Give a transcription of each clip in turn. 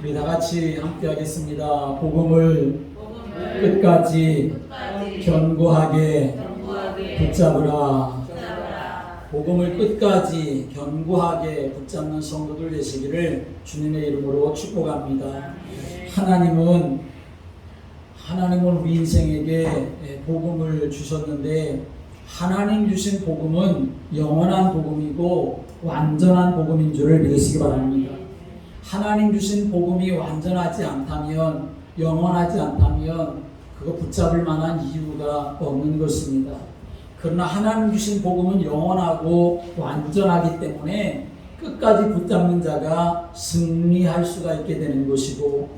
우리 다 같이 함께 하겠습니다. 복음을 끝까지 견고하게 붙잡으라. 복음을 끝까지 견고하게 붙잡는 성도들 되시기를 주님의 이름으로 축복합니다. 하나님은 우리 인생에게 복음을 주셨는데, 하나님 주신 복음은 영원한 복음이고 완전한 복음인 줄을 믿으시기 바랍니다. 하나님 주신 복음이 완전하지 않다면, 영원하지 않다면 그거 붙잡을 만한 이유가 없는 것입니다. 그러나 하나님 주신 복음은 영원하고 완전하기 때문에 끝까지 붙잡는 자가 승리할 수가 있게 되는 것이고,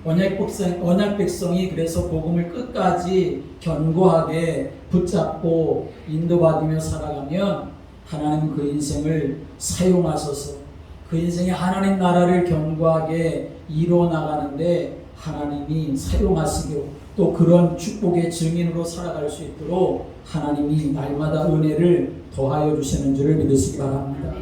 언약 백성이 그래서 복음을 끝까지 견고하게 붙잡고 인도받으며 살아가면 하나님은 그 인생을 사용하셔서 그 인생의 하나님 나라를 견고하게 이루어나가는데 하나님이 사용하시고, 또 그런 축복의 증인으로 살아갈 수 있도록 하나님이 날마다 은혜를 더하여 주시는 줄을 믿으시기 바랍니다.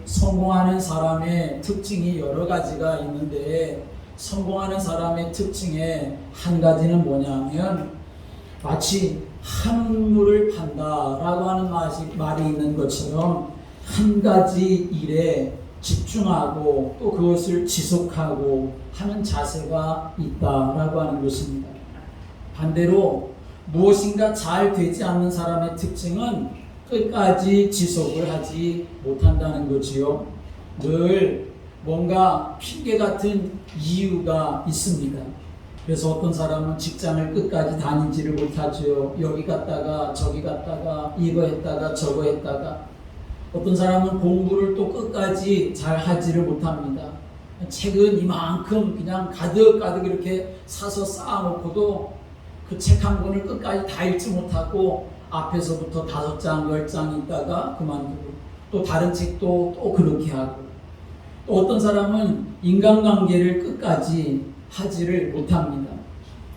성공하는 사람의 특징이 여러 가지가 있는데, 성공하는 사람의 특징의 한 가지는 뭐냐면, 마치 한물을 판다라고 하는 말이 있는 것처럼 한 가지 일에 집중하고 또 그것을 지속하고 하는 자세가 있다라고 하는 것입니다. 반대로 무엇인가 잘 되지 않는 사람의 특징은 끝까지 지속을 하지 못한다는 거지요. 늘 뭔가 핑계 같은 이유가 있습니다. 그래서 어떤 사람은 직장을 끝까지 다니지를 못하죠. 여기 갔다가 저기 갔다가 이거 했다가 저거 했다가, 어떤 사람은 공부를 또 끝까지 잘 하지를 못합니다. 책은 이만큼 그냥 가득가득 이렇게 사서 쌓아놓고도 그 책 한 권을 끝까지 다 읽지 못하고 앞에서부터 5장, 10장 있다가 그만두고, 또 다른 책도 또 그렇게 하고, 또 어떤 사람은 인간관계를 끝까지 하지를 못합니다.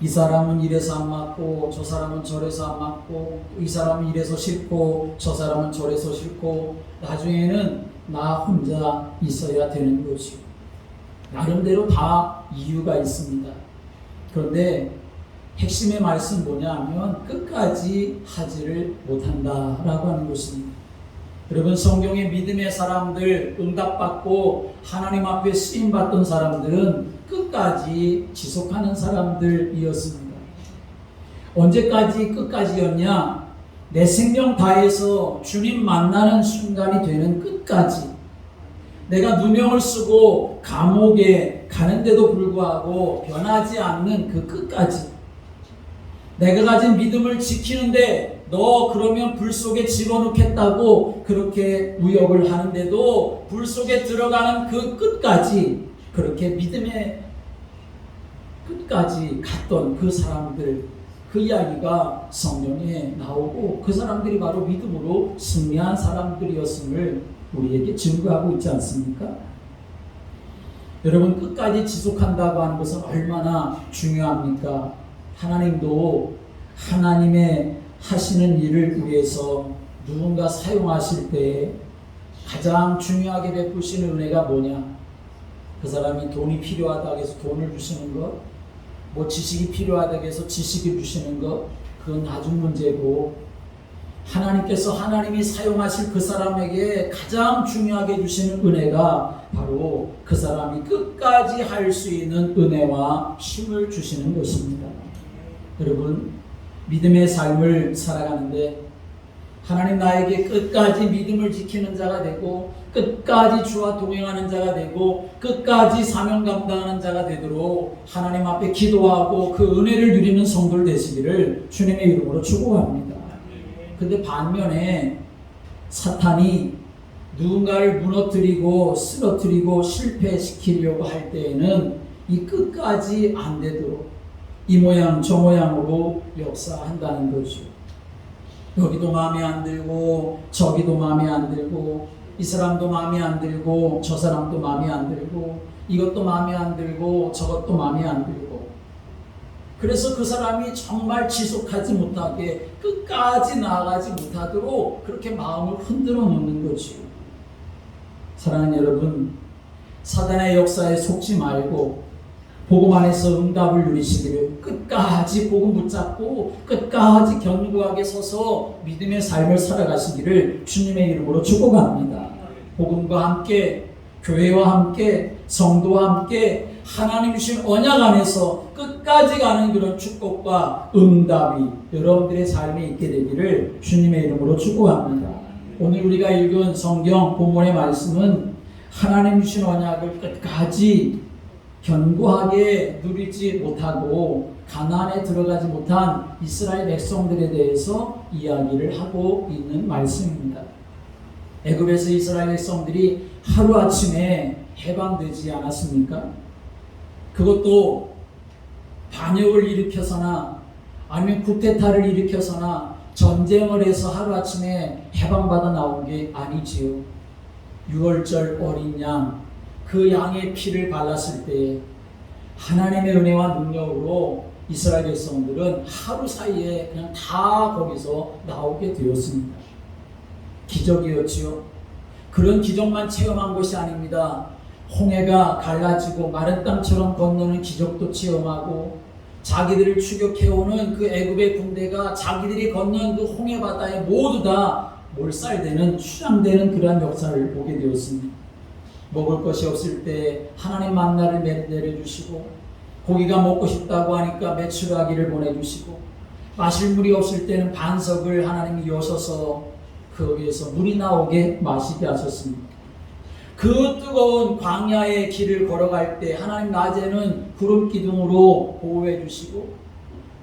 이 사람은 이래서 안 맞고 저 사람은 저래서 안 맞고, 이 사람은 이래서 싫고 저 사람은 저래서 싫고, 나중에는 나 혼자 있어야 되는 것이고, 나름대로 다 이유가 있습니다. 그런데 핵심의 말씀 뭐냐 하면 끝까지 하지를 못한다라고 하는 것입니다. 여러분, 성경의 믿음의 사람들, 응답받고 하나님 앞에 쓰임받던 사람들은 끝까지 지속하는 사람들이었습니다. 언제까지 끝까지였냐? 내 생명 다해서 주님 만나는 순간이 되는 끝까지. 내가 누명을 쓰고 감옥에 가는데도 불구하고 변하지 않는 그 끝까지. 내가 가진 믿음을 지키는데 너 그러면 불 속에 집어넣겠다고 그렇게 무역을 하는데도 불 속에 들어가는 그 끝까지, 그렇게 믿음의 끝까지 갔던 그 사람들, 그 이야기가 성경에 나오고, 그 사람들이 바로 믿음으로 승리한 사람들이었음을 우리에게 증거하고 있지 않습니까? 여러분, 끝까지 지속한다고 하는 것은 얼마나 중요합니까? 하나님도 하나님의 하시는 일을 위해서 누군가 사용하실 때 가장 중요하게 베푸시는 은혜가 뭐냐? 그 사람이 돈이 필요하다고 해서 돈을 주시는 것, 뭐 지식이 필요하다고 해서 지식을 주시는 것, 그건 나중 문제고, 하나님께서 하나님이 사용하실 그 사람에게 가장 중요하게 주시는 은혜가 바로 그 사람이 끝까지 할 수 있는 은혜와 힘을 주시는 것입니다. 여러분, 믿음의 삶을 살아가는데 하나님 나에게 끝까지 믿음을 지키는 자가 되고, 끝까지 주와 동행하는 자가 되고, 끝까지 사명 감당하는 자가 되도록 하나님 앞에 기도하고 그 은혜를 누리는 성도들 되시기를 주님의 이름으로 축복합니다. 근데 반면에 사탄이 누군가를 무너뜨리고 쓰러뜨리고 실패시키려고 할 때에는 이 끝까지 안 되도록 이 모양 저 모양으로 역사한다는 거죠. 여기도 마음에 안 들고 저기도 마음에 안 들고, 이 사람도 마음에 안 들고 저 사람도 마음에 안 들고, 이것도 마음에 안 들고 저것도 마음에 안 들고, 그래서 그 사람이 정말 지속하지 못하게 끝까지 나아가지 못하도록 그렇게 마음을 흔들어 놓는 거죠. 사랑하는 여러분, 사단의 역사에 속지 말고 복음 안에서 응답을 누리시기를, 끝까지 복음 붙잡고 끝까지 견고하게 서서 믿음의 삶을 살아가시기를 주님의 이름으로 축복합니다. 복음과 함께, 교회와 함께, 성도와 함께 하나님 주신 언약 안에서 끝까지 가는 그런 축복과 응답이 여러분들의 삶에 있게 되기를 주님의 이름으로 축복합니다. 오늘 우리가 읽은 성경 본문의 말씀은 하나님 주신 언약을 끝까지 견고하게 누리지 못하고 가나안에 들어가지 못한 이스라엘 백성들에 대해서 이야기를 하고 있는 말씀입니다. 애굽에서 이스라엘 백성들이 하루아침에 해방되지 않았습니까? 그것도 반역을 일으켜서나 아니면 쿠데타를 일으켜서나 전쟁을 해서 하루아침에 해방받아 나온 게 아니지요. 6월절 어린 양, 그 양의 피를 발랐을 때 하나님의 은혜와 능력으로 이스라엘 백성들은 하루 사이에 그냥 다 거기서 나오게 되었습니다. 기적이었지요. 그런 기적만 체험한 것이 아닙니다. 홍해가 갈라지고 마른 땅처럼 건너는 기적도 체험하고, 자기들을 추격해오는 그 애굽의 군대가 자기들이 건넌 그 홍해 바다에 모두 다 몰살되는, 추장되는 그러한 역사를 보게 되었습니다. 먹을 것이 없을 때 하나님 만나를 내려주시고, 고기가 먹고 싶다고 하니까 메추라기를 보내주시고, 마실 물이 없을 때는 반석을 하나님이 여셔서 거기에서 물이 나오게 마시게 하셨습니다. 그 뜨거운 광야의 길을 걸어갈 때 하나님 낮에는 구름 기둥으로 보호해 주시고,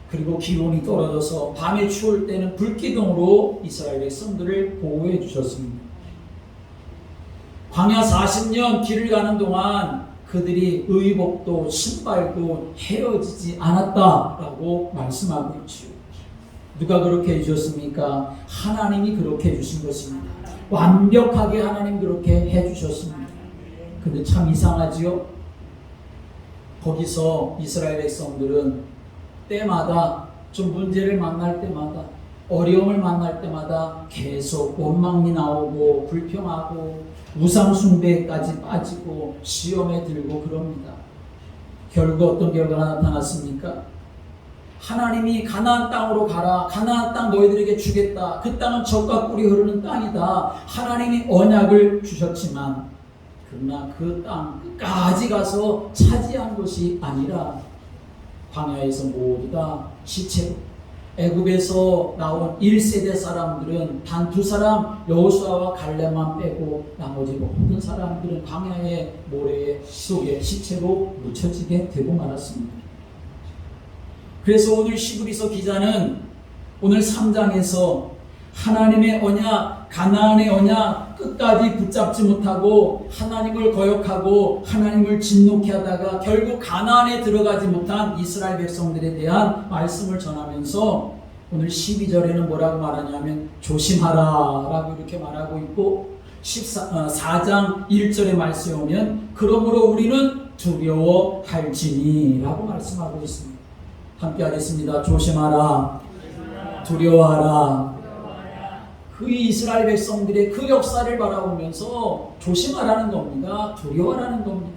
그리고 기온이 떨어져서 밤에 추울 때는 불 기둥으로 이스라엘 백성들을 보호해 주셨습니다. 광야 40년 길을 가는 동안 그들이 의복도 신발도 헤어지지 않았다라고 말씀하고 있죠. 누가 그렇게 해주셨습니까? 하나님이 그렇게 해주신 것입니다. 완벽하게 하나님 그렇게 해주셨습니다. 근데 참 이상하지요? 거기서 이스라엘 백성들은 때마다 좀 문제를 만날 때마다, 어려움을 만날 때마다 계속 원망이 나오고 불평하고 우상 숭배까지 빠지고 시험에 들고 그럽니다. 결국 어떤 결과가 나타났습니까? 하나님이 가나안 땅으로 가라, 가나안 땅 너희들에게 주겠다, 그 땅은 젖과 꿀이 흐르는 땅이다, 하나님이 언약을 주셨지만, 그러나 그 땅 끝까지 가서 차지한 것이 아니라 광야에서 모두 다 시체로, 애굽에서 나온 1세대 사람들은 단 2사람 여호수아와 갈렙만 빼고 나머지 모든 사람들은 광야의 모래 속에 시체로 묻혀지게 되고 말았습니다. 그래서 오늘 시브리서 기자는 오늘 3장에서 하나님의 언약, 가나안의 언약 끝까지 붙잡지 못하고 하나님을 거역하고 하나님을 진노케 하다가 결국 가나안에 들어가지 못한 이스라엘 백성들에 대한 말씀을 전하면서 오늘 12절에는 뭐라고 말하냐면 조심하라 라고 이렇게 말하고 있고, 4장 1절의 말씀에 오면 그러므로 우리는 두려워할지니 라고 말씀하고 있습니다. 함께 하겠습니다. 조심하라, 두려워하라. 그 이스라엘 백성들의 그 역사를 바라보면서 조심하라는 겁니다. 두려워하라는 겁니다.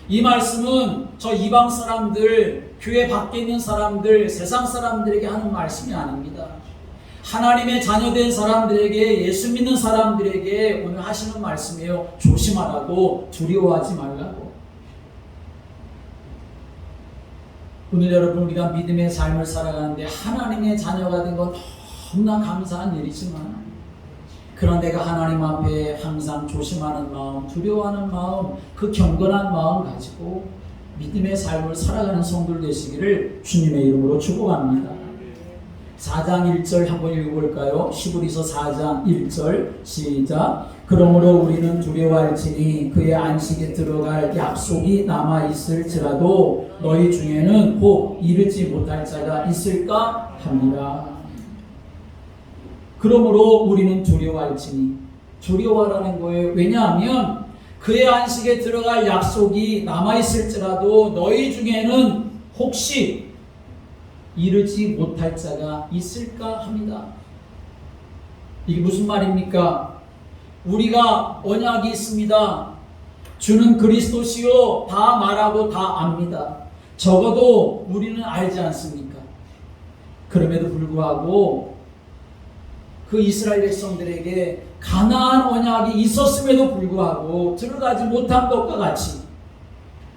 이 말씀은 저 이방 사람들, 교회 밖에 있는 사람들, 세상 사람들에게 하는 말씀이 아닙니다. 하나님의 자녀된 사람들에게, 예수 믿는 사람들에게 오늘 하시는 말씀이에요. 조심하라고, 두려워하지 말라고. 오늘 여러분, 우리가 믿음의 삶을 살아가는데 하나님의 자녀가 된 건 너무나 감사한 일이지만, 그러나 내가 하나님 앞에 항상 조심하는 마음, 두려워하는 마음, 그 경건한 마음 가지고 믿음의 삶을 살아가는 성도들 되시기를 주님의 이름으로 축복합니다. 4장 1절 한번 읽어볼까요? 시브리서 4장 1절 시작. 그러므로 우리는 두려워할지니 그의 안식에 들어갈 약속이 남아있을지라도 너희 중에는 혹 이르지 못할 자가 있을까 합니다. 그러므로 우리는 두려워할지니, 두려워하라는 거예요. 왜냐하면 그의 안식에 들어갈 약속이 남아있을지라도 너희 중에는 혹시 이르지 못할 자가 있을까 합니다. 이게 무슨 말입니까? 우리가 언약이 있습니다. 주는 그리스도시요 다 말하고 다 압니다. 적어도 우리는 알지 않습니까? 그럼에도 불구하고 그 이스라엘 백성들에게 가나안 언약이 있었음에도 불구하고 들어가지 못한 것과 같이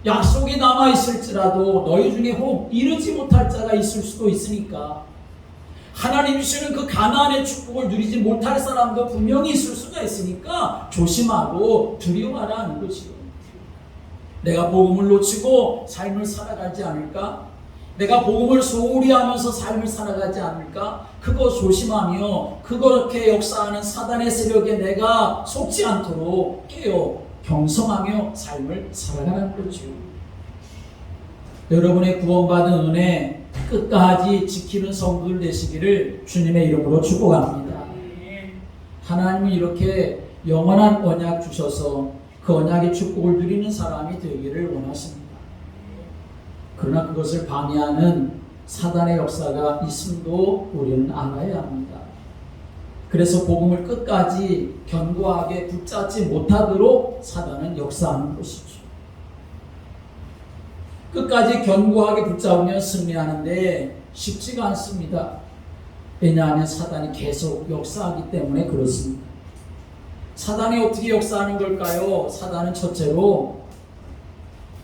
약속이 남아있을지라도 너희 중에 혹 이르지 못할 자가 있을 수도 있으니까 하나님 주시는 그 가나안의 축복을 누리지 못할 사람도 분명히 있을 수가 있으니까 조심하고 두려워하라는 거지요. 내가 복음을 놓치고 삶을 살아가지 않을까? 내가 복음을 소홀히 하면서 삶을 살아가지 않을까? 그거 조심하며 그렇게 역사하는 사단의 세력에 내가 속지 않도록 깨어 경성하며 삶을 살아가는 거죠. 여러분의 구원받은 은혜 끝까지 지키는 성도들 되시기를 주님의 이름으로 축복합니다. 하나님은 이렇게 영원한 언약 주셔서 그 언약의 축복을 누리는 사람이 되기를 원하십니다. 그러나 그것을 방해하는 사단의 역사가 있음도 우리는 알아야 합니다. 그래서 복음을 끝까지 견고하게 붙잡지 못하도록 사단은 역사하는 것이죠. 끝까지 견고하게 붙잡으면 승리하는데 쉽지가 않습니다. 왜냐하면 사단이 계속 역사하기 때문에 그렇습니다. 사단이 어떻게 역사하는 걸까요? 사단은 첫째로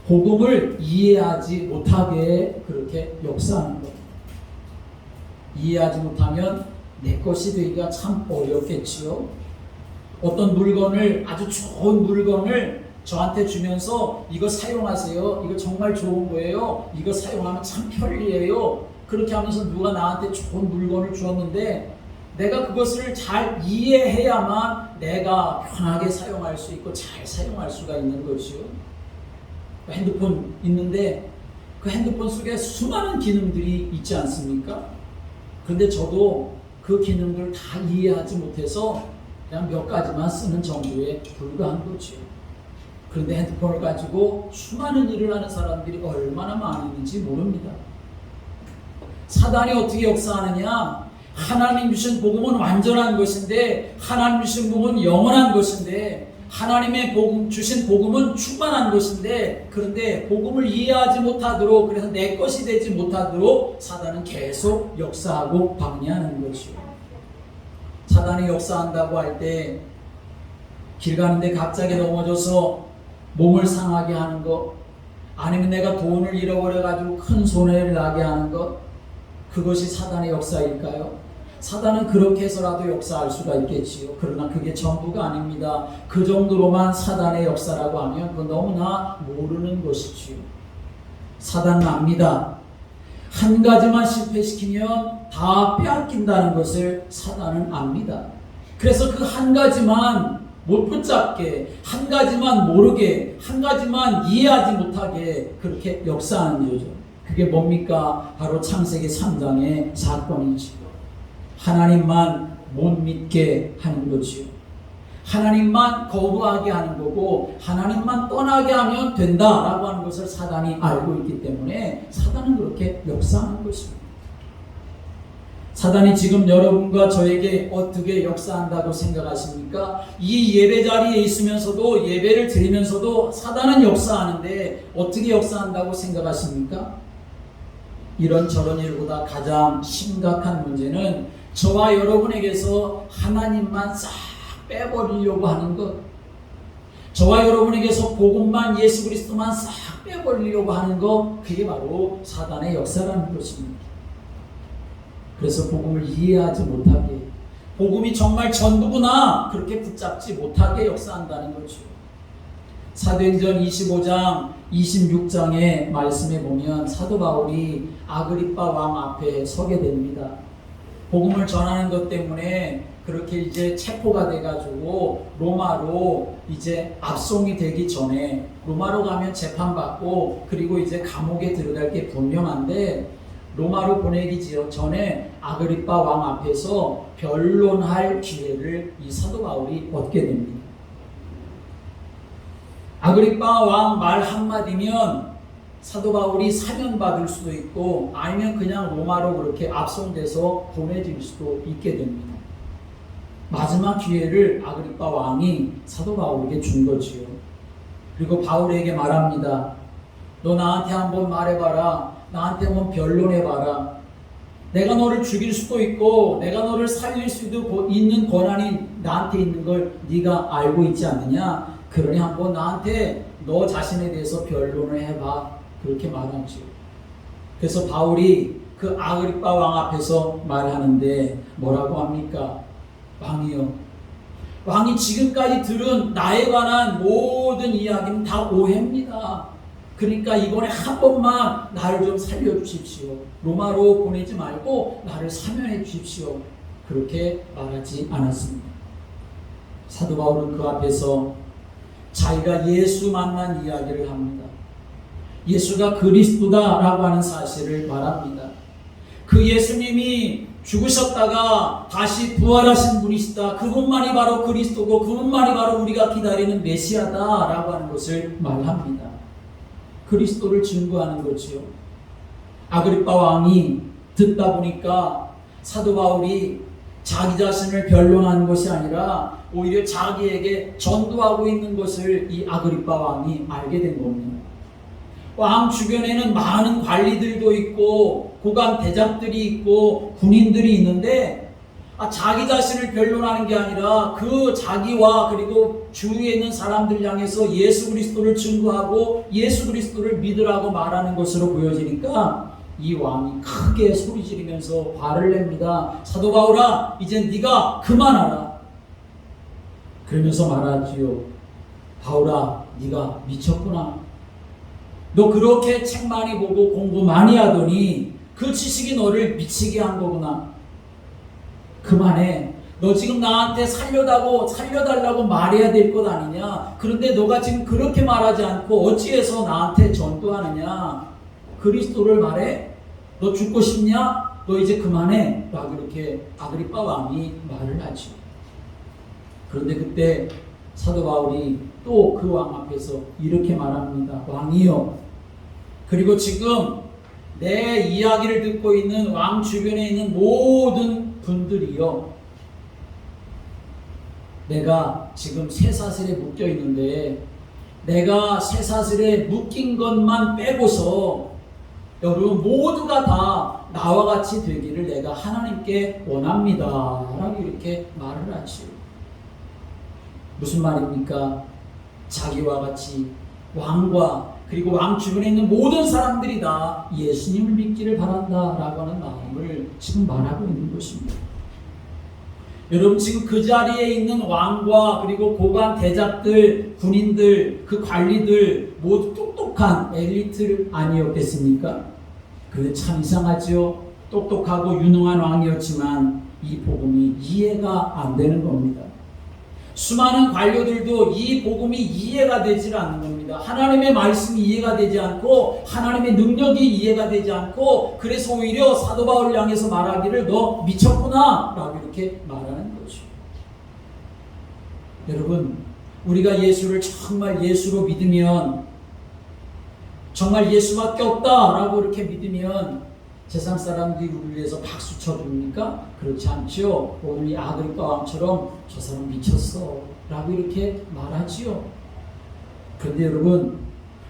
복음을 이해하지 못하게 그렇게 역사하는 겁니다. 이해하지 못하면 내 것이 되기가 참 어렵겠지요. 어떤 물건을, 아주 좋은 물건을 저한테 주면서 이거 사용하세요. 이거 정말 좋은 거예요. 이거 사용하면 참 편리해요. 그렇게 하면서 누가 나한테 좋은 물건을 주었는데 내가 그것을 잘 이해해야만 내가 편하게 사용할 수 있고 잘 사용할 수가 있는 거지요. 핸드폰 있는데 그 핸드폰 속에 수많은 기능들이 있지 않습니까? 그런데 저도 그 기능들을 다 이해하지 못해서 그냥 몇 가지만 쓰는 정도에 불과한 거죠. 그런데 핸드폰을 가지고 수많은 일을 하는 사람들이 얼마나 많이 있는지 모릅니다. 사단이 어떻게 역사하느냐? 하나님 주신 복음은 완전한 것인데, 하나님 주신 복음은 영원한 것인데, 하나님의 복음, 주신 복음은 충만한 것인데, 그런데 복음을 이해하지 못하도록, 그래서 내 것이 되지 못하도록 사단은 계속 역사하고 방해하는 것이요. 사단이 역사한다고 할 때 길 가는데 갑자기 넘어져서 몸을 상하게 하는 것, 아니면 내가 돈을 잃어버려가지고 큰 손해를 나게 하는 것, 그것이 사단의 역사일까요? 사단은 그렇게 해서라도 역사할 수가 있겠지요. 그러나 그게 전부가 아닙니다. 그 정도로만 사단의 역사라고 하면 그건 너무나 모르는 것이지요. 사단은 압니다. 한 가지만 실패시키면 다 빼앗긴다는 것을 사단은 압니다. 그래서 그 한 가지만 못 붙잡게, 한 가지만 모르게, 한 가지만 이해하지 못하게 그렇게 역사하는 거죠. 그게 뭡니까? 바로 창세기 3장의 사건이지요. 하나님만 못 믿게 하는 거지요. 하나님만 거부하게 하는 거고 하나님만 떠나게 하면 된다라고 하는 것을 사단이 알고 있기 때문에 사단은 그렇게 역사하는 것입니다. 사단이 지금 여러분과 저에게 어떻게 역사한다고 생각하십니까? 이 예배 자리에 있으면서도, 예배를 드리면서도 사단은 역사하는데 어떻게 역사한다고 생각하십니까? 이런저런 일보다 가장 심각한 문제는 저와 여러분에게서 하나님만 싹 빼버리려고 하는 것, 저와 여러분에게서 복음만, 예수 그리스도만 싹 빼버리려고 하는 것, 그게 바로 사단의 역사라는 것입니다. 그래서 복음을 이해하지 못하게, 복음이 정말 전부구나 그렇게 붙잡지 못하게 역사한다는 거죠. 사도행전 25장 26장의 말씀에 보면 사도 바울이 아그리빠 왕 앞에 서게 됩니다. 복음을 전하는 것 때문에 그렇게 이제 체포가 돼가지고 로마로 이제 압송이 되기 전에, 로마로 가면 재판받고 그리고 이제 감옥에 들어갈 게 분명한데 로마로 보내기 전에 아그리빠 왕 앞에서 변론할 기회를 이 사도 바울이 얻게 됩니다. 아그리빠 왕 말 한마디면 사도 바울이 사면받을 수도 있고 아니면 그냥 로마로 그렇게 압송돼서 보내질 수도 있게 됩니다. 마지막 기회를 아그리빠 왕이 사도 바울에게 준 거지요. 그리고 바울에게 말합니다. 너 나한테 한번 말해봐라. 나한테 한번 변론해봐라. 내가 너를 죽일 수도 있고 내가 너를 살릴 수도 있는 권한이 나한테 있는 걸 네가 알고 있지 않느냐? 그러니 한번 나한테 너 자신에 대해서 변론을 해봐. 그렇게 말하죠. 그래서 바울이 그 아그리빠 왕 앞에서 말하는데 뭐라고 합니까? 왕이요, 왕이 지금까지 들은 나에 관한 모든 이야기는 다 오해입니다. 그러니까 이번에 한 번만 나를 좀 살려주십시오. 로마로 보내지 말고 나를 사면해 주십시오. 그렇게 말하지 않았습니다. 사도 바울은 그 앞에서 자기가 예수 만난 이야기를 합니다. 예수가 그리스도다라고 하는 사실을 말합니다. 그 예수님이 죽으셨다가 다시 부활하신 분이시다. 그분만이 바로 그리스도고 그분만이 바로 우리가 기다리는 메시아다라고 하는 것을 말합니다. 그리스도를 증거하는 거지요. 아그리빠 왕이 듣다 보니까 사도 바울이 자기 자신을 변론하는 것이 아니라 오히려 자기에게 전도하고 있는 것을 이 아그리빠 왕이 알게 된 겁니다. 왕 주변에는 많은 관리들도 있고 고관 대장들이 있고 군인들이 있는데 자기 자신을 변론하는 게 아니라 그 자기와 그리고 주위에 있는 사람들 향해서 예수 그리스도를 증거하고 예수 그리스도를 믿으라고 말하는 것으로 보여지니까 이 왕이 크게 소리 지르면서 화를 냅니다. 사도 바울아, 이제 네가 그만하라. 그러면서 말하지요. 바울아, 네가 미쳤구나. 너 그렇게 책 많이 보고 공부 많이 하더니 그 지식이 너를 미치게 한 거구나. 그만해. 너 지금 나한테 살려달라고 말해야 될 것 아니냐. 그런데 너가 지금 그렇게 말하지 않고 어찌해서 나한테 전도하느냐. 그리스도를 말해? 너 죽고 싶냐? 너 이제 그만해. 라고 이렇게 아그리빠 왕이 말을 하죠. 그런데 그때 사도 바울이 또 그 왕 앞에서 이렇게 말합니다. 왕이요, 그리고 지금 내 이야기를 듣고 있는 왕 주변에 있는 모든 분들이요, 내가 지금 쇠사슬에 묶여 있는데 내가 쇠사슬에 묶인 것만 빼고서 여러분 모두가 다 나와 같이 되기를 내가 하나님께 원합니다. 라고 이렇게 말을 하죠. 무슨 말입니까? 자기와 같이 왕과 그리고 왕 주변에 있는 모든 사람들이 다 예수님을 믿기를 바란다 라고 하는 마음을 지금 말하고 있는 것입니다. 여러분, 지금 그 자리에 있는 왕과 그리고 고관 대작들, 군인들, 그 관리들 모두 똑똑한 엘리트 아니었겠습니까? 그런데 참 이상하죠. 똑똑하고 유능한 왕이었지만 이 복음이 이해가 안 되는 겁니다. 수많은 관료들도 이 복음이 이해가 되질 않는 겁니다. 하나님의 말씀이 이해가 되지 않고 하나님의 능력이 이해가 되지 않고, 그래서 오히려 사도 바울을 향해서 말하기를 너 미쳤구나 라고 이렇게 말하는 거죠. 여러분, 우리가 예수를 정말 예수로 믿으면, 정말 예수밖에 없다라고 이렇게 믿으면 세상 사람들이 우리를 위해서 박수 쳐줍니까? 그렇지 않죠. 오늘 이 아그리빠 왕처럼 저 사람 미쳤어 라고 이렇게 말하지요. 그런데 여러분,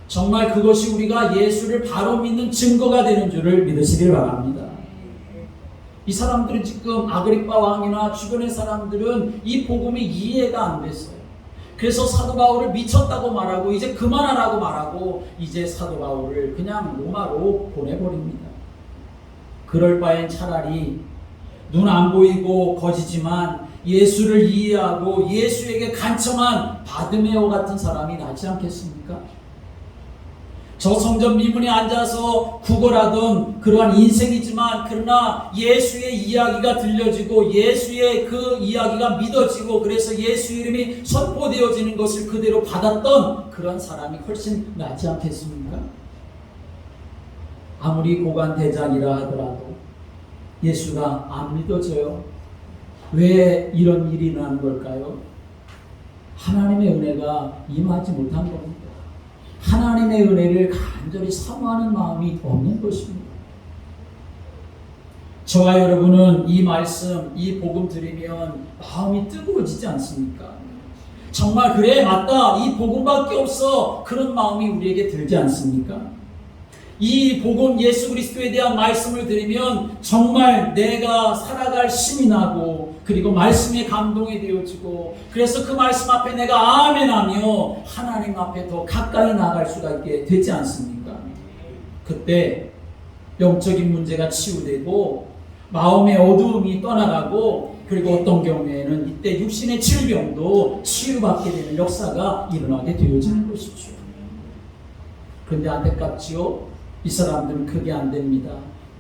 정말 그것이 우리가 예수를 바로 믿는 증거가 되는 줄을 믿으시길 바랍니다. 이 사람들은 지금 아그리빠 왕이나 주변의 사람들은 이 복음이 이해가 안 됐어요. 그래서 사도 바울을 미쳤다고 말하고 이제 그만하라고 말하고 이제 사도 바울을 그냥 로마로 보내버립니다. 그럴 바엔 차라리 눈 안 보이고 거지지만 예수를 이해하고 예수에게 간청한 바드메오 같은 사람이 낫지 않겠습니까? 저 성전 미문에 앉아서 구걸하던 그러한 인생이지만 그러나 예수의 이야기가 들려지고 예수의 그 이야기가 믿어지고 그래서 예수 이름이 선포되어지는 것을 그대로 받았던 그런 사람이 훨씬 낫지 않겠습니까? 아무리 고관 대장이라 하더라도 예수가 안 믿어져요. 왜 이런 일이 일어나는 걸까요? 하나님의 은혜가 임하지 못한 겁니다. 하나님의 은혜를 간절히 사모하는 마음이 없는 것입니다. 저와 여러분은 이 말씀, 이 복음 들으면 마음이 뜨거워지지 않습니까? 정말 그래, 맞다, 이 복음밖에 없어, 그런 마음이 우리에게 들지 않습니까? 이 복음 예수 그리스도에 대한 말씀을 들으면 정말 내가 살아갈 힘이 나고 그리고 말씀에 감동이 되어지고 그래서 그 말씀 앞에 내가 아멘하며 하나님 앞에 더 가까이 나아갈 수가 있게 되지 않습니까? 그때 영적인 문제가 치유되고 마음의 어두움이 떠나가고 그리고 어떤 경우에는 이때 육신의 질병도 치유받게 되는 역사가 일어나게 되어지는 것이죠. 그런데 안타깝지요? 이 사람들은 그게 안 됩니다.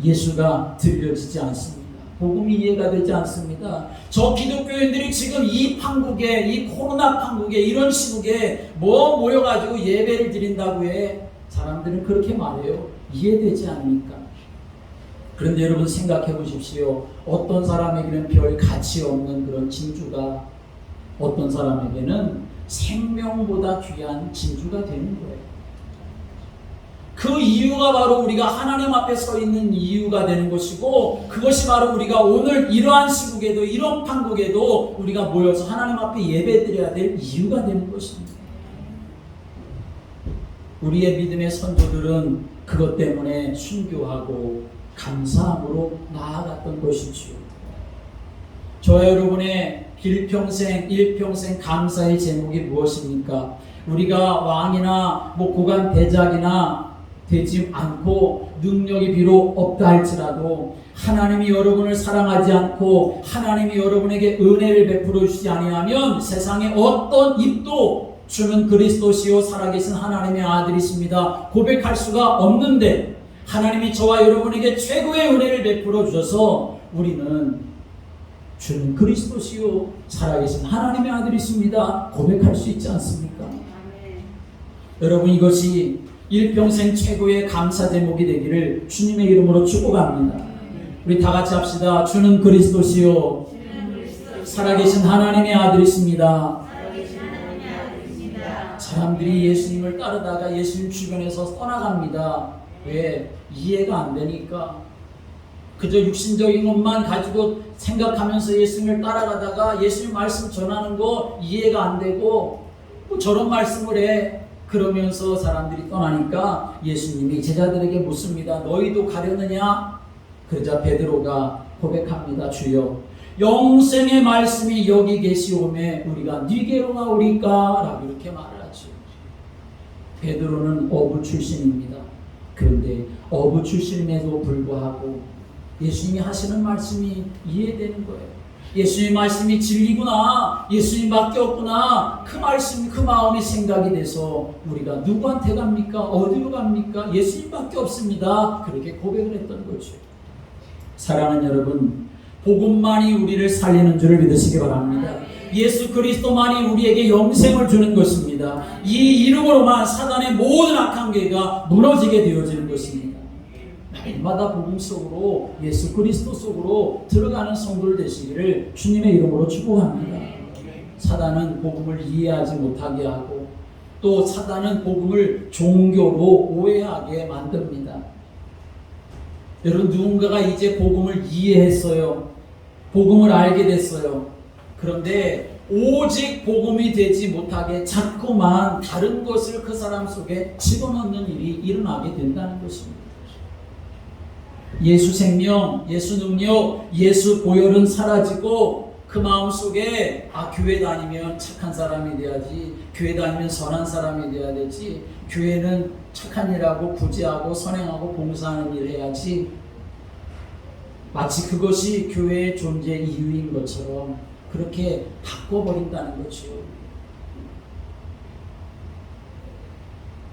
예수가 들려지지 않습니다. 복음이 이해가 되지 않습니다. 저 기독교인들이 지금 이 판국에, 이 코로나 판국에, 이런 시국에 모여가지고 예배를 드린다고 해. 사람들은 그렇게 말해요. 이해되지 않습니까? 그런데 여러분 생각해 보십시오. 어떤 사람에게는 별 가치 없는 그런 진주가 어떤 사람에게는 생명보다 귀한 진주가 되는 거예요. 그 이유가 바로 우리가 하나님 앞에 서 있는 이유가 되는 것이고 그것이 바로 우리가 오늘 이러한 시국에도 이런 판국에도 우리가 모여서 하나님 앞에 예배드려야 될 이유가 되는 것입니다. 우리의 믿음의 선조들은 그것 때문에 순교하고 감사함으로 나아갔던 것이지요. 저와 여러분의 일평생 감사의 제목이 무엇입니까? 우리가 왕이나 고관 대작이나 되지 않고 능력이 비록 없다 할지라도 하나님이 여러분을 사랑하지 않고 하나님이 여러분에게 은혜를 베풀어 주시지 아니하면 세상에 어떤 입도 주는 그리스도시요 살아계신 하나님의 아들이십니다 고백할 수가 없는데 하나님이 저와 여러분에게 최고의 은혜를 베풀어 주셔서 우리는 주는 그리스도시요 살아계신 하나님의 아들이십니다 고백할 수 있지 않습니까? 여러분 이것이 일평생 최고의 감사 제목이 되기를 주님의 이름으로 축복합니다. 우리 다 같이 합시다. 주는 그리스도시요 살아계신 하나님의 아들이십니다. 사람들이 예수님을 따르다가 예수님 주변에서 떠나갑니다. 왜? 이해가 안 되니까. 그저 육신적인 것만 가지고 생각하면서 예수님을 따라가다가 예수님 말씀 전하는 거 이해가 안 되고 저런 말씀을 해. 그러면서 사람들이 떠나니까 예수님이 제자들에게 묻습니다. 너희도 가려느냐? 그러자 베드로가 고백합니다. 주여 영생의 말씀이 여기 계시오매 우리가 네게로 나오리까? 라고 이렇게 말을 하죠. 베드로는 어부 출신입니다. 그런데 어부 출신임에도 불구하고 예수님이 하시는 말씀이 이해되는 거예요. 예수님 말씀이 진리구나, 예수님밖에 없구나, 그 말씀, 그 마음이 생각이 돼서 우리가 누구한테 갑니까? 어디로 갑니까? 예수님밖에 없습니다. 그렇게 고백을 했던 거죠. 사랑하는 여러분, 복음만이 우리를 살리는 줄을 믿으시기 바랍니다. 예수 그리스도만이 우리에게 영생을 주는 것입니다. 이 이름으로만 사단의 모든 악한 계가 무너지게 되어지는 것입니다. 날마다 복음 속으로 예수 그리스도 속으로 들어가는 성도들 되시기를 주님의 이름으로 축복합니다. 사단은 복음을 이해하지 못하게 하고 또 사단은 복음을 종교로 오해하게 만듭니다. 여러분 누군가가 이제 복음을 이해했어요. 복음을 알게 됐어요. 그런데 오직 복음이 되지 못하게 자꾸만 다른 것을 그 사람 속에 집어넣는 일이 일어나게 된다는 것입니다. 예수 생명, 예수 능력, 예수 보혈은 사라지고 그 마음속에 교회 다니면 착한 사람이 돼야지, 교회 다니면 선한 사람이 돼야 되지, 교회는 착한 일하고 구제하고 선행하고 봉사하는 일을 해야지, 마치 그것이 교회의 존재 이유인 것처럼 그렇게 바꿔버린다는 거죠.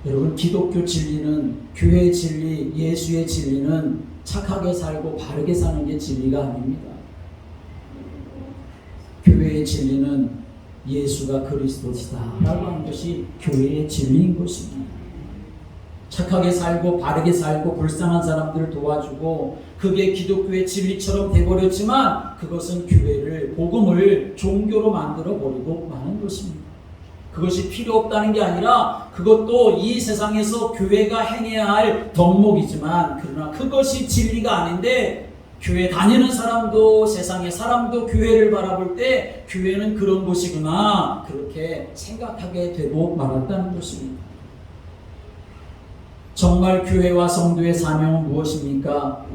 여러분 기독교 진리는, 교회의 진리, 예수의 진리는 착하게 살고 바르게 사는 게 진리가 아닙니다. 교회의 진리는 예수가 그리스도시다 라고 하는 것이 교회의 진리인 것입니다. 착하게 살고 바르게 살고 불쌍한 사람들을 도와주고 그게 기독교의 진리처럼 돼버렸지만 그것은 교회를, 복음을 종교로 만들어버리고 마는 것입니다. 그것이 필요 없다는 게 아니라 그것도 이 세상에서 교회가 행해야 할 덕목이지만 그러나 그것이 진리가 아닌데 교회 다니는 사람도 세상의 사람도 교회를 바라볼 때 교회는 그런 곳이구나 그렇게 생각하게 되고 말았다는 것입니다. 정말 교회와 성도의 사명은 무엇입니까?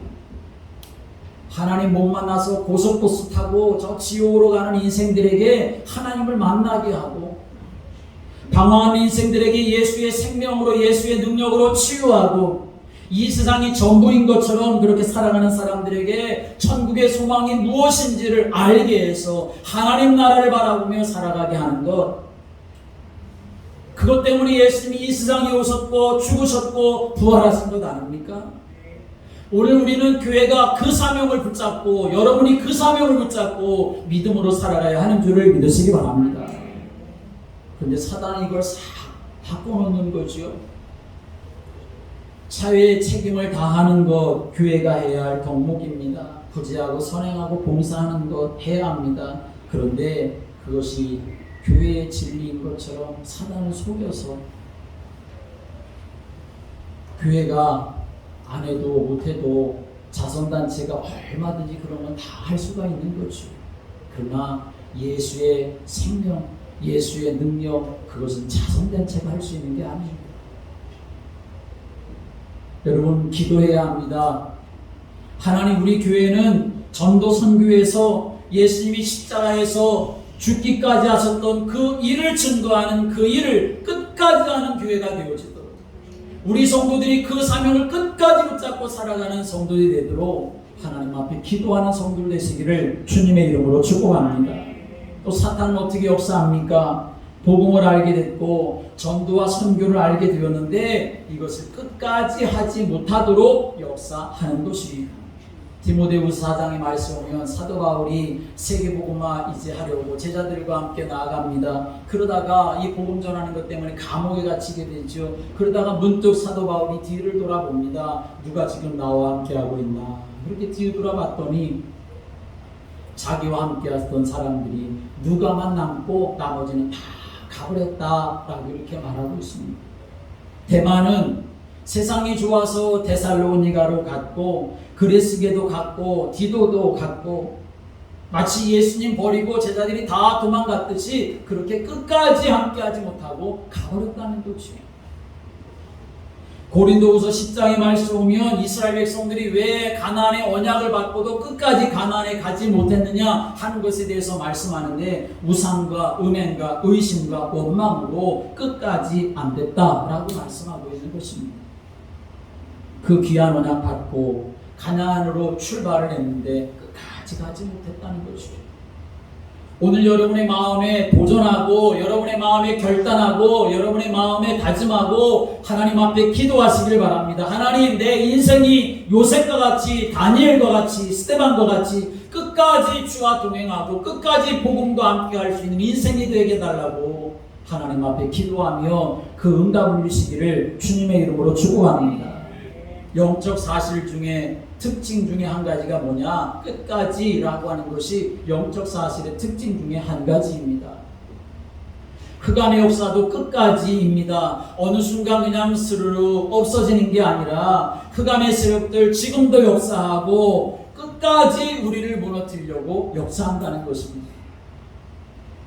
하나님 못 만나서 고속버스 타고 저 지옥으로 가는 인생들에게 하나님을 만나게 하고, 방황하는 인생들에게 예수의 생명으로 예수의 능력으로 치유하고, 이 세상이 전부인 것처럼 그렇게 살아가는 사람들에게 천국의 소망이 무엇인지를 알게 해서 하나님 나라를 바라보며 살아가게 하는 것, 그것 때문에 예수님이 이 세상에 오셨고 죽으셨고 부활하신 것 아닙니까? 오늘 우리는 교회가 그 사명을 붙잡고, 여러분이 그 사명을 붙잡고 믿음으로 살아가야 하는 줄을 믿으시기 바랍니다. 그런데 사단이 이걸 싹 바꿔놓는 거죠. 사회의 책임을 다하는 것, 교회가 해야 할 덕목입니다. 구제하고 선행하고 봉사하는 것 해야 합니다. 그런데 그것이 교회의 진리인 것처럼 사단을 속여서 교회가 안 해도 못해도 자선단체가 얼마든지 그런 건 다 할 수가 있는 거죠. 그러나 예수의 생명, 예수의 능력, 그것은 자선단체가 할 수 있는 게 아닙니다. 여러분, 기도해야 합니다. 하나님, 우리 교회는 전도 선교에서 예수님이 십자가에서 죽기까지 하셨던 그 일을 증거하는, 그 일을 끝까지 하는 교회가 되어지도록, 우리 성도들이 그 사명을 끝까지 붙잡고 살아가는 성도들이 되도록 하나님 앞에 기도하는 성도들 되시기를 주님의 이름으로 축복합니다. 또 사탄은 어떻게 역사합니까? 복음을 알게 됐고 전도와 선교를 알게 되었는데 이것을 끝까지 하지 못하도록 역사하는 것입니다. 디모데후서 4장의 말씀 보면 사도 바울이 세계복음화 이제 하려고 제자들과 함께 나아갑니다. 그러다가 이 복음 전하는 것 때문에 감옥에 갇히게 되죠. 그러다가 문득 사도 바울이 뒤를 돌아봅니다. 누가 지금 나와 함께 하고 있나? 그렇게 뒤를 돌아봤더니 자기와 함께 했던 사람들이 누가만 남고 나머지는 다 가버렸다라고 이렇게 말하고 있습니다. 대만은 세상이 좋아서 데살로니가로 갔고 그레스게도 갔고 디도도 갔고 마치 예수님 버리고 제자들이 다 도망갔듯이 그렇게 끝까지 함께하지 못하고 가버렸다는 거죠. 고린도후서 10장의 말씀 보면 이스라엘 백성들이 왜 가나안의 언약을 받고도 끝까지 가나안에 가지 못했느냐 하는 것에 대해서 말씀하는데 우상과 음행과 의심과 원망으로 끝까지 안 됐다라고 말씀하고 있는 것입니다. 그 귀한 언약 받고 가나안으로 출발을 했는데 끝까지 가지 못했다는 것이죠. 오늘 여러분의 마음에 도전하고 여러분의 마음에 결단하고 여러분의 마음에 다짐하고 하나님 앞에 기도하시길 바랍니다. 하나님, 내 인생이 요셉과 같이 다니엘과 같이 스데반과 같이 끝까지 주와 동행하고 끝까지 복음과 함께 할 수 있는 인생이 되게 달라고 하나님 앞에 기도하며 그 응답을 주시기를 주님의 이름으로 축복합니다. 영적 사실 중에 특징 중에 한 가지가 뭐냐? 끝까지라고 하는 것이 영적 사실의 특징 중에 한 가지입니다. 흑암의 역사도 끝까지입니다. 어느 순간 그냥 스르르 없어지는 게 아니라 흑암의 세력들 지금도 역사하고 끝까지 우리를 무너뜨리려고 역사한다는 것입니다.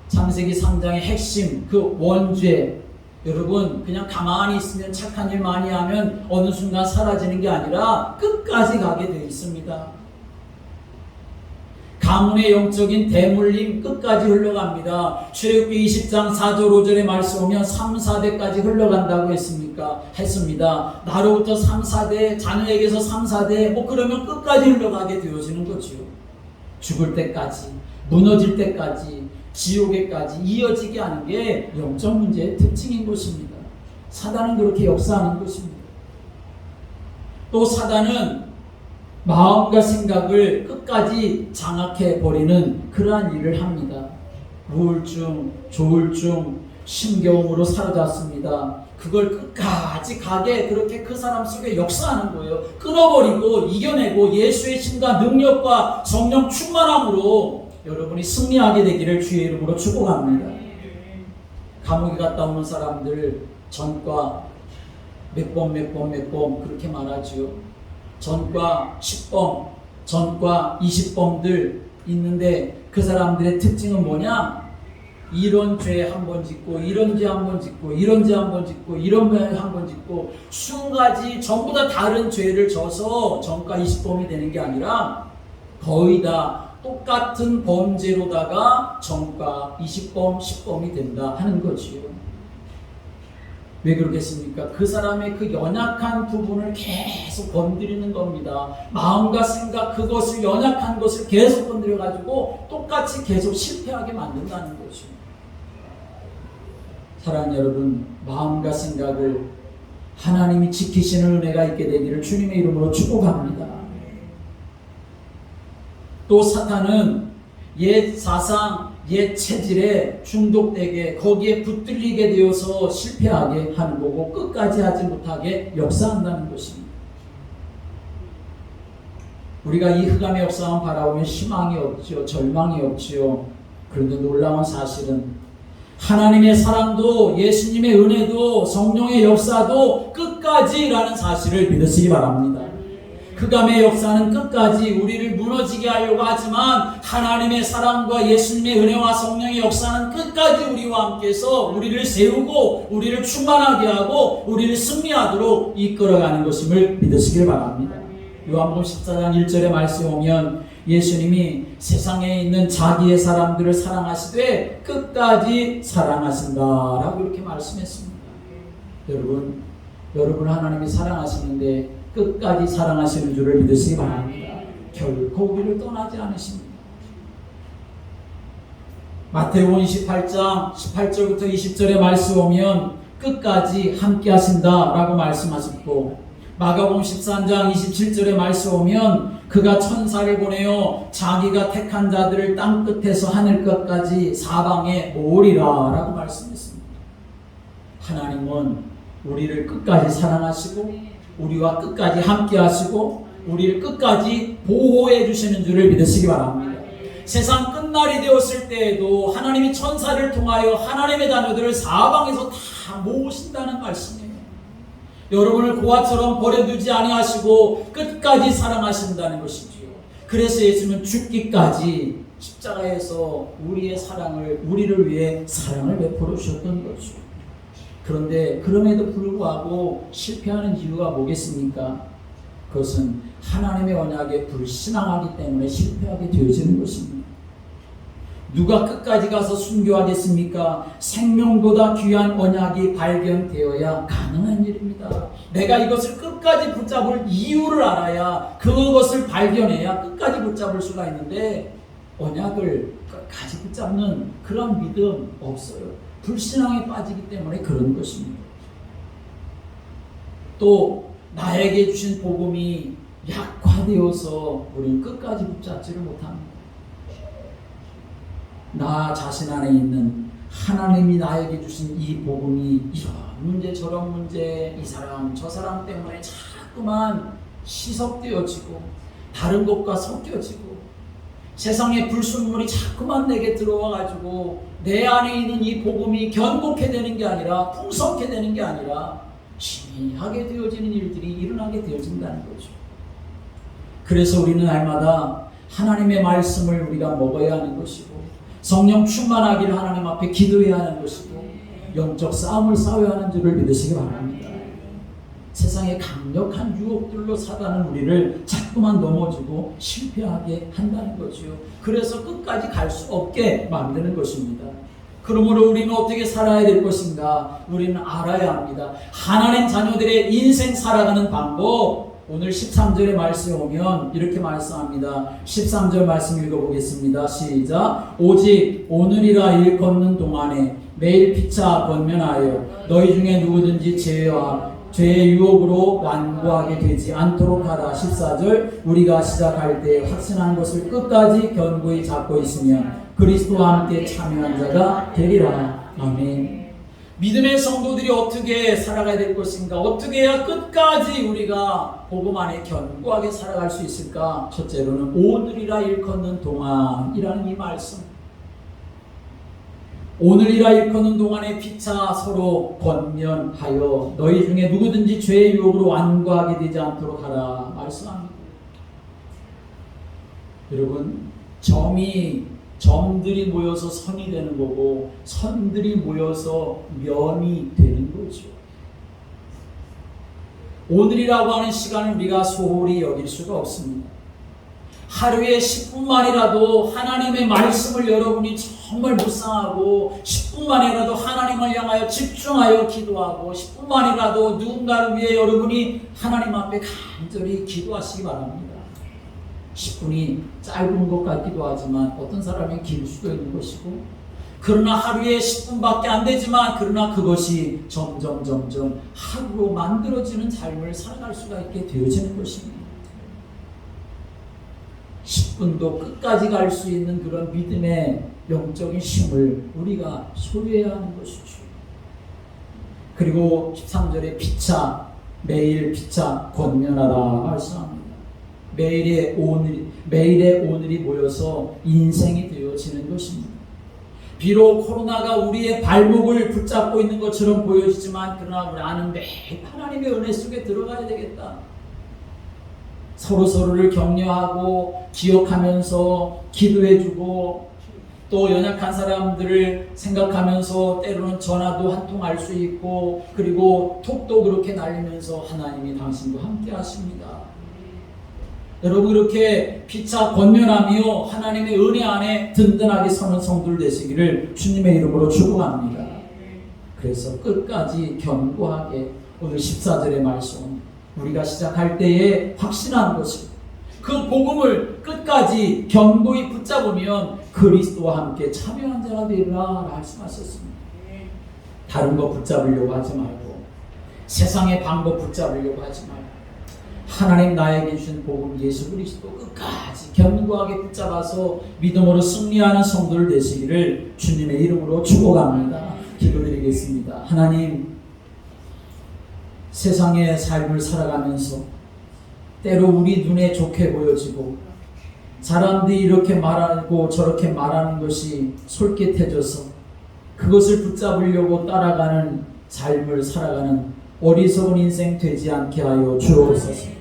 창세기 3장의 핵심, 그 원죄, 여러분 그냥 가만히 있으면 착한 일 많이 하면 어느 순간 사라지는 게 아니라 끝까지 가게 되어 있습니다. 가문의 영적인 대물림 끝까지 흘러갑니다. 출애굽기 20장 4절 5절의 말씀 보면 3, 4대까지 흘러간다고 했습니다. 나로부터 3, 4대, 자녀에게서 3, 4대 그러면 끝까지 흘러가게 되어지는 거죠. 죽을 때까지, 무너질 때까지, 지옥에까지 이어지게 하는 게 영적 문제의 특징인 것입니다. 사단은 그렇게 역사하는 것입니다. 또 사단은 마음과 생각을 끝까지 장악해버리는 그러한 일을 합니다. 우울증, 조울증, 심겨움으로 사로잡습니다. 그걸 끝까지 가게 그렇게 그 사람 속에 역사하는 거예요. 끊어버리고 이겨내고 예수의 힘과 능력과 성령 충만함으로 여러분이 승리하게 되기를 주의 이름으로 축복합니다. 감옥에 갔다 오는 사람들 전과 몇 번 그렇게 말하죠. 전과 10번, 전과 20번들 있는데 그 사람들의 특징은 뭐냐? 이런 죄 한 번 짓고 이런 죄 한 번 짓고 이런 죄 한 번 짓고 이런 죄 한 번 짓고 20가지 전부 다 다른 죄를 져서 전과 20범이 되는 게 아니라 거의 다 똑같은 범죄로다가 전과 20범, 10범이 된다 하는 거지요. 왜 그러겠습니까? 그 사람의 그 연약한 부분을 계속 건드리는 겁니다. 마음과 생각, 그것을 연약한 것을 계속 건드려가지고 똑같이 계속 실패하게 만든다는 거죠. 사랑하는 여러분, 마음과 생각을 하나님이 지키시는 은혜가 있게 되기를 주님의 이름으로 축복합니다. 또 사탄은 옛 사상, 옛 체질에 중독되게 거기에 붙들리게 되어서 실패하게 하는 거고 끝까지 하지 못하게 역사한다는 것입니다. 우리가 이 흑암의 역사만 바라보면 희망이 없지요. 절망이 없지요. 그런데 놀라운 사실은 하나님의 사랑도 예수님의 은혜도 성령의 역사도 끝까지라는 사실을 믿으시기 바랍니다. 흑암의 역사는 끝까지 우리를 무너지게 하려고 하지만 하나님의 사랑과 예수님의 은혜와 성령의 역사는 끝까지 우리와 함께해서 우리를 세우고 우리를 충만하게 하고 우리를 승리하도록 이끌어가는 것임을 믿으시길 바랍니다. 요한복음 14장 1절의 말씀에 오면 예수님이 세상에 있는 자기의 사람들을 사랑하시되 끝까지 사랑하신다라고 이렇게 말씀했습니다. 여러분 하나님이 사랑하시는데 끝까지 사랑하시는 줄을 믿으시기 바랍니다. 결코 우리를 떠나지 않으십니다. 마태복음 28장 18절부터 20절의 말씀 오면 끝까지 함께 하신다라고 말씀하셨고 마가복음 13장 27절의 말씀 오면 그가 천사를 보내어 자기가 택한 자들을 땅 끝에서 하늘 끝까지 사방에 모으리라 라고 말씀했습니다. 하나님은 우리를 끝까지 사랑하시고 우리와 끝까지 함께 하시고 우리를 끝까지 보호해 주시는 줄을 믿으시기 바랍니다. 세상 끝날이 되었을 때에도 하나님이 천사를 통하여 하나님의 자녀들을 사방에서 다 모으신다는 말씀이에요. 여러분을 고아처럼 버려두지 아니하시고 끝까지 사랑하신다는 것이지요. 그래서 예수님은 죽기까지 십자가에서 우리의 사랑을 우리를 위해 사랑을 베풀어 주셨던 거죠. 그런데 그럼에도 불구하고 실패하는 이유가 뭐겠습니까? 그것은 하나님의 언약에 불신앙하기 때문에 실패하게 되어지는 것입니다. 누가 끝까지 가서 순교하겠습니까? 생명보다 귀한 언약이 발견되어야 가능한 일입니다. 내가 이것을 끝까지 붙잡을 이유를 알아야 그것을 발견해야 끝까지 붙잡을 수가 있는데 언약을 끝까지 붙잡는 그런 믿음 없어요. 불신앙에 빠지기 때문에 그런 것입니다. 또 나에게 주신 복음이 약화되어서 우리는 끝까지 붙잡지를 못합니다. 나 자신 안에 있는 하나님이 나에게 주신 이 복음이 이런 문제 저런 문제 이 사람 저 사람 때문에 자꾸만 시석되어지고 다른 것과 섞여지고 세상의 불순물이 자꾸만 내게 들어와가지고 내 안에 있는 이 복음이 견고케 되는 게 아니라 풍성케 되는 게 아니라 희미하게 되어지는 일들이 일어나게 되어진다는 거죠. 그래서 우리는 날마다 하나님의 말씀을 우리가 먹어야 하는 것이고 성령 충만하기를 하나님 앞에 기도해야 하는 것이고 영적 싸움을 싸워야 하는 줄을 믿으시기 바랍니다. 세상의 강력한 유혹들로 사단은 우리를 자꾸만 넘어지고 실패하게 한다는 거죠. 그래서 끝까지 갈 수 없게 만드는 것입니다. 그러므로 우리는 어떻게 살아야 될 것인가? 우리는 알아야 합니다. 하나님 자녀들의 인생 살아가는 방법, 오늘 13절의 말씀에 오면 이렇게 말씀합니다. 13절 말씀 읽어보겠습니다. 시작. 오직 오늘이라 일컫는 동안에 매일 피차 권면하여 너희 중에 누구든지 죄의 유혹으로 완고하게 되지 않도록 하라. 14절. 우리가 시작할 때 확신한 것을 끝까지 견고히 잡고 있으면 그리스도와 함께 참여한 자가 되리라. 아멘. 믿음의 성도들이 어떻게 살아가야 될 것인가? 어떻게 해야 끝까지 우리가 복음 안에 견고하게 살아갈 수 있을까? 첫째로는 오늘이라 일컫는 동안이라는 이 말씀. 오늘이라 일컫는 동안에 피차 서로 권면하여 너희 중에 누구든지 죄의 유혹으로 완고하게 되지 않도록 하라 말씀합니다. 여러분, 점이 점들이 모여서 선이 되는 거고 선들이 모여서 면이 되는 거죠. 오늘이라고 하는 시간을 우리가 소홀히 여길 수가 없습니다. 하루에 10분만이라도 하나님의 말씀을 여러분이 정말 묵상하고 10분만이라도 하나님을 향하여 집중하여 기도하고 10분만이라도 누군가를 위해 여러분이 하나님 앞에 간절히 기도하시기 바랍니다. 10분이 짧은 것 같기도 하지만 어떤 사람은 길 수도 있는 것이고, 그러나 하루에 10분밖에 안 되지만 그러나 그것이 점점 하루로 만들어지는 삶을 살아갈 수가 있게 되어지는 것입니다. 10분도 끝까지 갈 수 있는 그런 믿음의 영적인 힘을 우리가 소유해야 하는 것이죠. 그리고 13절에 피차, 매일 피차 권면하라 말씀합니다. 매일의 오늘이 모여서 인생이 되어지는 것입니다. 비록 코로나가 우리의 발목을 붙잡고 있는 것처럼 보여지지만 그러나 나는 매일 하나님의 은혜 속에 들어가야 되겠다. 서로를 격려하고 기억하면서 기도해주고 또 연약한 사람들을 생각하면서 때로는 전화도 한 통 할 수 있고, 그리고 톡도 그렇게 날리면서 하나님이 당신과 함께 하십니다. 여러분, 그렇게 피차 권면하며 하나님의 은혜 안에 든든하게 서는 성도들 되시기를 주님의 이름으로 축복합니다. 그래서 끝까지 견고하게 오늘 14절의 말씀, 우리가 시작할 때에 확신한 것이 그 복음을 끝까지 견고히 붙잡으면 그리스도와 함께 참여한 자가 되리라 말씀하셨습니다. 다른 거 붙잡으려고 하지 말고, 세상의 방법 붙잡으려고 하지 말고, 하나님 나에게 주신 복음 예수 그리스도 끝까지 견고하게 붙잡아서 믿음으로 승리하는 성도들 되시기를 주님의 이름으로 축복합니다. 기도드리겠습니다. 하나님, 세상의 삶을 살아가면서 때로 우리 눈에 좋게 보여지고 사람들이 이렇게 말하고 저렇게 말하는 것이 솔깃해져서 그것을 붙잡으려고 따라가는 삶을 살아가는 어리석은 인생 되지 않게 하여 주옵소서.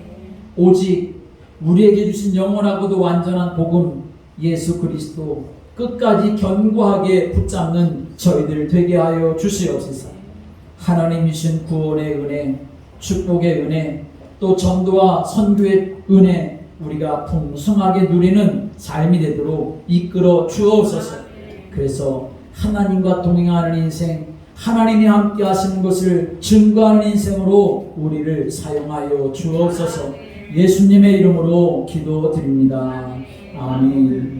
오직 우리에게 주신 영원하고도 완전한 복음 예수 그리스도 끝까지 견고하게 붙잡는 저희들 되게 하여 주시옵소서. 하나님 주신 구원의 은혜, 축복의 은혜, 또 전도와 선교의 은혜 우리가 풍성하게 누리는 삶이 되도록 이끌어 주옵소서. 그래서 하나님과 동행하는 인생, 하나님이 함께 하시는 것을 증거하는 인생으로 우리를 사용하여 주옵소서. 예수님의 이름으로 기도드립니다. 아멘.